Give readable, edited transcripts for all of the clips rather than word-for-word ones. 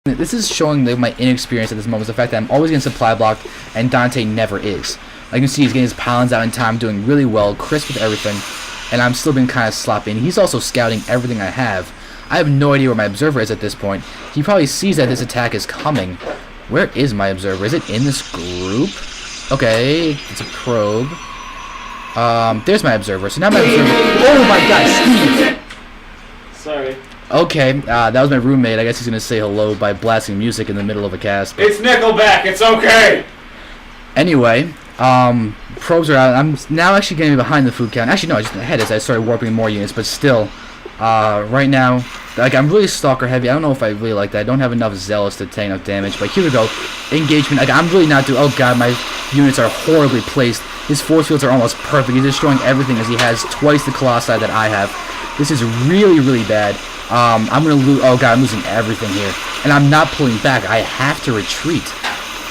This is showing my inexperience at this moment. The fact that I'm always getting supply blocked, and Dante never is. Like you can see, he's getting his pylons out in time, doing really well, crisp with everything, and I'm still being kind of sloppy. And he's also scouting everything I have. I have no idea where my observer is at this point. He probably sees that this attack is coming. Where is my observer? Is it in this group? Okay, it's a probe. There's my observer. So now my observer. Oh my God, Steve! Sorry. Okay, that was my roommate. I guess he's gonna say hello by blasting music in the middle of a cast. It's Nickelback. It's okay. Anyway, probes are out. I'm now actually getting behind the food count. Actually, no, I just ahead as I started warping more units. But still, right now, like I'm really stalker heavy. I don't know if I really like that. I don't have enough zealots to take enough damage. But here we go, engagement. Like I'm really not doing. Oh God, my units are horribly placed. His force fields are almost perfect. He's destroying everything as he has twice the colossi that I have. This is really, really bad. I'm gonna lose. Oh God, I'm losing everything here, and I'm not pulling back. I have to retreat.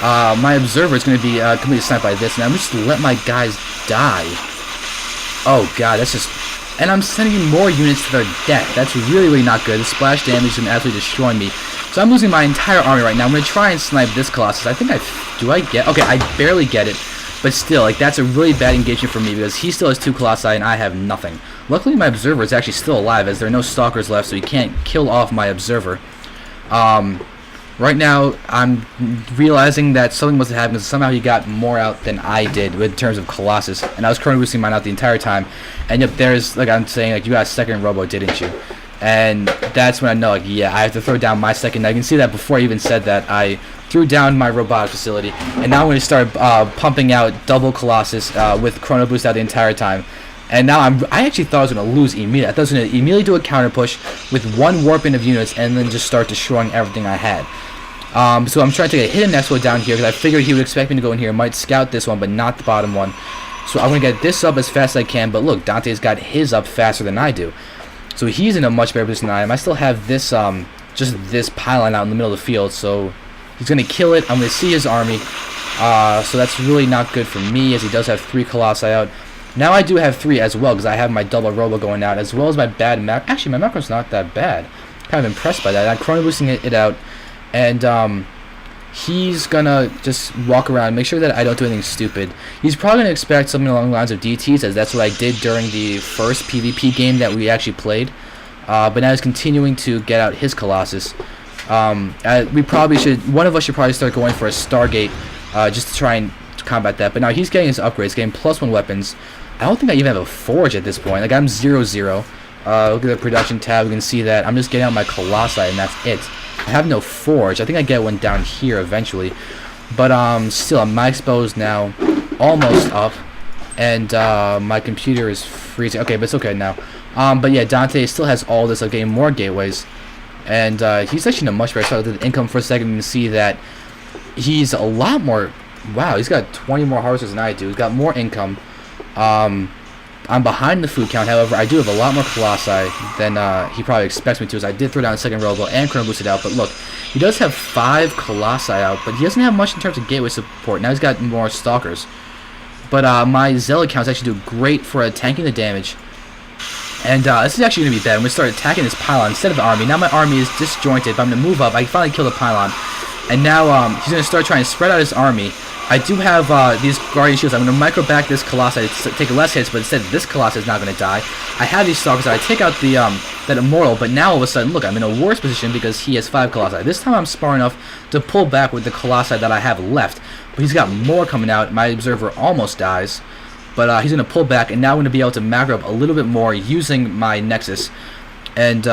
My observer is gonna be completely sniped by this, and I'm just gonna let my guys die. Oh God, that's just. And I'm sending more units to their death. That's really, really not good. The splash damage is gonna absolutely destroy me. So I'm losing my entire army right now. I'm gonna try and snipe this Colossus. I think I get. Okay, I barely get it. But still, like that's a really bad engagement for me because he still has 2 Colossi and I have nothing. Luckily, my observer is actually still alive as there are no stalkers left, so he can't kill off my observer. Right now, I'm realizing that something must have happened because somehow he got more out than I did in terms of Colossus, and I was currently boosting mine out the entire time. And yep, there's like I'm saying, like you got a second robo, didn't you? And that's when I know, like, yeah, I have to throw down my second. Now you can see that before I even said that, I threw down my robotic facility, and now I'm going to start pumping out double Colossus with Chrono Boost out the entire time. And now I actually thought I was going to lose immediately. I thought I was going to immediately do a counter push with one warping of units and then just start destroying everything I had. So I'm trying to get a hidden expo down here because I figured he would expect me to go in here. I might scout this one, but not the bottom one. So I'm going to get this up as fast as I can. But look, Dante's got his up faster than I do. So he's in a much better position than I am. I still have this, just this pylon out in the middle of the field. So he's going to kill it. I'm going to see his army. So that's really not good for me as he does have 3 Colossi out. Now I do have 3 as well because I have my double robo going out as well as my bad macro. Actually, my macro's not that bad. Kind of impressed by that. I'm chrono boosting it out. And he's gonna just walk around, make sure that I don't do anything stupid. He's probably gonna expect something along the lines of DTs, as that's what I did during the first PvP game that we actually played. But now he's continuing to get out his Colossus. We probably should. One of us should probably start going for a Stargate, just to try and combat that. But now he's getting his upgrades, getting +1 weapons. I don't think I even have a forge at this point. Like I'm 0-0. Look at the production tab. We can see that I'm just getting out my Colossi, and that's it. I have no forge. I think I get one down here eventually. But still, my expo's now almost up. And my computer is freezing. Okay, but it's okay now. But yeah, Dante still has all this, like getting more gateways. And he's actually in a much better spot. With the income for a second, you can see that he's a lot more. Wow, he's got 20 more harvesters than I do. He's got more income. I'm behind the food count, however, I do have a lot more Colossi than he probably expects me to, as I did throw down a second robo and Chrono boosted out, but look, he does have 5 Colossi out, but he doesn't have much in terms of gateway support. Now he's got more Stalkers. But my Zealot counts actually do great for tanking the damage. And this is actually going to be bad. I'm going to start attacking this pylon instead of the army. Now my army is disjointed, but I'm going to move up. I finally kill the pylon. And now he's going to start trying to spread out his army. I do have these Guardian Shields. I'm going to micro back this Colossi to take less hits, but instead this Colossi is not going to die. I have these Stalkers. I take out the that Immortal, but now all of a sudden, look, I'm in a worse position because he has 5 Colossi. This time I'm smart enough to pull back with the Colossi that I have left. But he's got more coming out. My Observer almost dies. But he's going to pull back, and now I'm going to be able to macro up a little bit more using my Nexus. And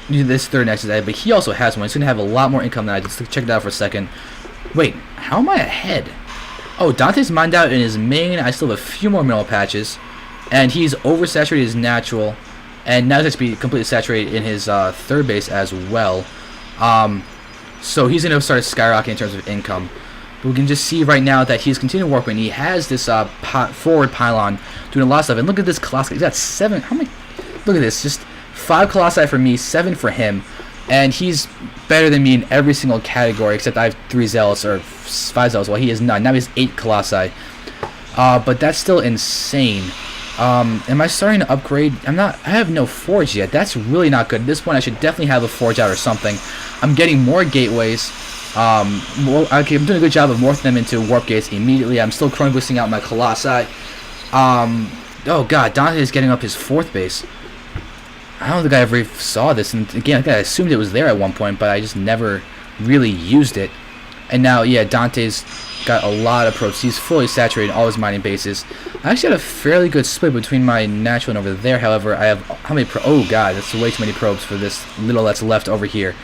this third Nexus, but he also has one. He's going to have a lot more income than I did. Let's check it out for a second. Wait, how am I ahead? Oh, Dante's mined out in his main. I still have a few more mineral patches. And he's oversaturated his natural. And now he's going to be completely saturated in his third base as well. So he's going to start skyrocketing in terms of income. But we can just see right now that he's continuing warping. He has this forward pylon doing a lot of stuff. And look at this Colossus. He's got 7. How many? Look at this. Just 5 Colossi for me, 7 for him. And he's better than me in every single category, except I have 3 Zealots, or 5 Zealots, while he has none. Now he has 8 Colossi. But that's still insane. Am I starting to upgrade? I have no forge yet. That's really not good. At this point, I should definitely have a forge out or something. I'm getting more gateways. Okay, I'm doing a good job of morphing them into warp gates immediately. I'm still chrome boosting out my Colossi. Oh god, Dante is getting up his 4th base. I don't think I ever saw this, and again, I think I assumed it was there at one point, but I just never really used it. And now, yeah, Dante's got a lot of probes. He's fully saturated all his mining bases. I actually had a fairly good split between my natural and over there. However, I have how many oh god, that's way too many probes for this little that's left over here.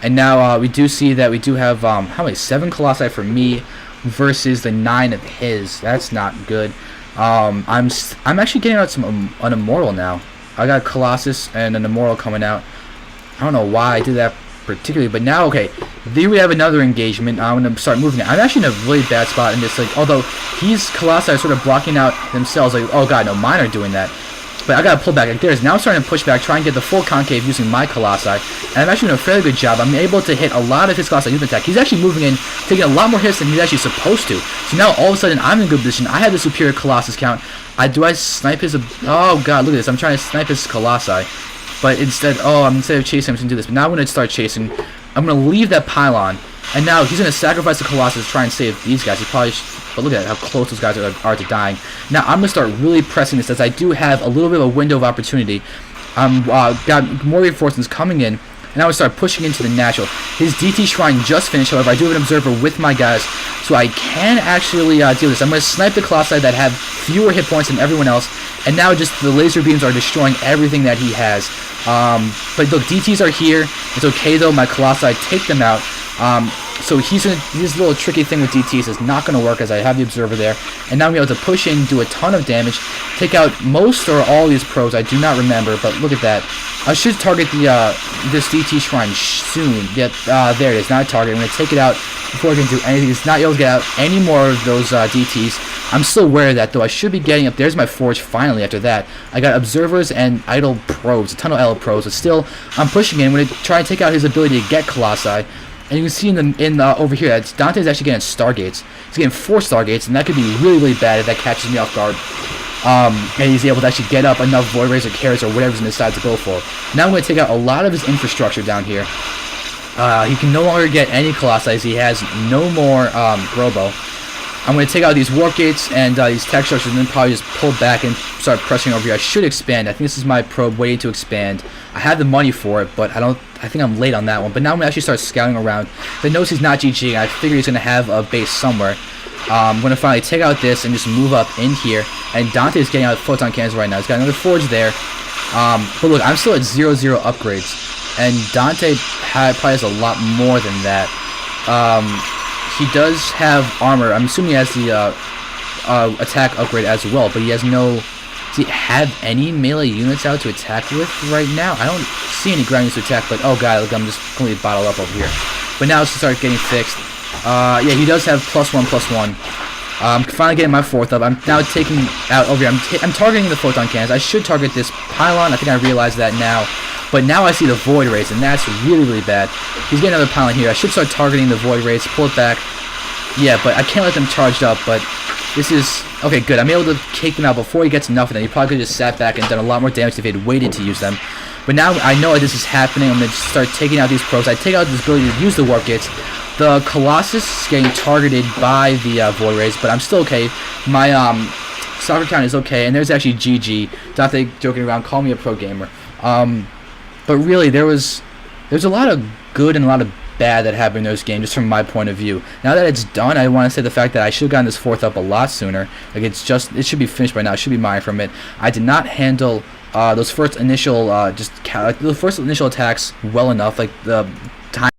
And now we do see that we do have how many 7 Colossi for me versus the 9 of his. That's not good. I'm actually getting out an immortal now. I got a Colossus and an immortal coming out. I don't know why I did that particularly, but now, okay, there we have another engagement. I'm going to start moving it. I'm actually in a really bad spot in this, like, although these Colossi are sort of blocking out themselves, like, oh god, no, mine are doing that. But I gotta pull back. Like, there's now starting to push back, try and get the full concave using my Colossi. And I'm actually doing a fairly good job. I'm able to hit a lot of his Colossi movement attack. He's actually moving in, taking a lot more hits than he's actually supposed to. So now all of a sudden I'm in a good position. I have the superior Colossus count. Do I snipe his? Oh god, look at this. I'm trying to snipe his Colossi. But instead of chasing, I'm just gonna do this. But now I'm gonna start chasing. I'm gonna leave that pylon. And now he's gonna sacrifice the Colossus to try and save these guys. He probably but look at how close those guys are to dying. Now I'm gonna start really pressing this as I do have a little bit of a window of opportunity. Got more reinforcements coming in, and I would start pushing into the natural. His DT shrine just finished. However, I do have an observer with my guys, so I can actually deal with this. I'm gonna snipe the Colossi that have fewer hit points than everyone else, and now just the laser beams are destroying everything that he has. But look, DTs are here. It's okay though. My Colossi take them out. So his little tricky thing with DTs is not going to work as I have the observer there. And now I'm able to push in, do a ton of damage, take out most or all these probes. I do not remember, but look at that. I should target the this DT shrine soon. Yep, there it is. Not a target. I'm going to take it out before I can do anything. It's not able to get out any more of those DTs. I'm still aware of that, though. I should be getting up. There's my forge finally after that. I got observers and idle probes, a ton of idle probes, but still, I'm pushing in. I'm going to try and take out his ability to get Colossi. And you can see over here that Dante's actually getting Stargates. He's getting 4 Stargates, and that could be really, really bad if that catches me off guard. And he's able to actually get up enough Void Rays or Carrots or whatever he's going to decide to go for. Now I'm going to take out a lot of his infrastructure down here. He can no longer get any Colossi. He has no more Robo. I'm going to take out these warp gates and these tech structures, and then probably just pull back and start pressing over here. I should expand. I think this is my probe waiting to expand. I have the money for it, but I think I'm late on that one. But now I'm going to actually start scouting around. They knows he's not GG. I figure he's going to have a base somewhere. I'm going to finally take out this and just move up in here. And Dante is getting out photon cannons right now. He's got another forge there. But look, I'm still at 0-0 upgrades. And Dante probably has a lot more than that. He does have armor. I'm assuming he has the attack upgrade as well, but he has no... Does he have any melee units out to attack with right now? I don't see any ground units to attack, but oh god, look, I'm just completely bottled up over here. But now it's to start getting fixed. Yeah, he does have +1/+1. I'm finally getting my 4th up. I'm now taking out over here. I'm targeting the photon cannons. I should target this pylon. I think I realize that now. But now I see the Void Rays, and that's really, really bad. He's getting another pylon here. I should start targeting the Void Rays, pull it back. Yeah, but I can't let them charged up, but this is... Okay, good. I'm able to take them out before he gets enough of them. He probably could have just sat back and done a lot more damage if he had waited to use them. But now I know this is happening. I'm going to start taking out these probes. I take out this ability to use the warp gates. The Colossus is getting targeted by the Void Rays, but I'm still okay. My soccer count is okay, and there's actually GG. Dante joking around, call me a pro gamer. But really, there's a lot of good and a lot of bad that happened in those games, just from my point of view. Now that it's done, I want to say the fact that I should have gotten this 4th up a lot sooner. Like, it should be finished by now. It should be mine from it. I did not handle those first initial attacks well enough. Like the time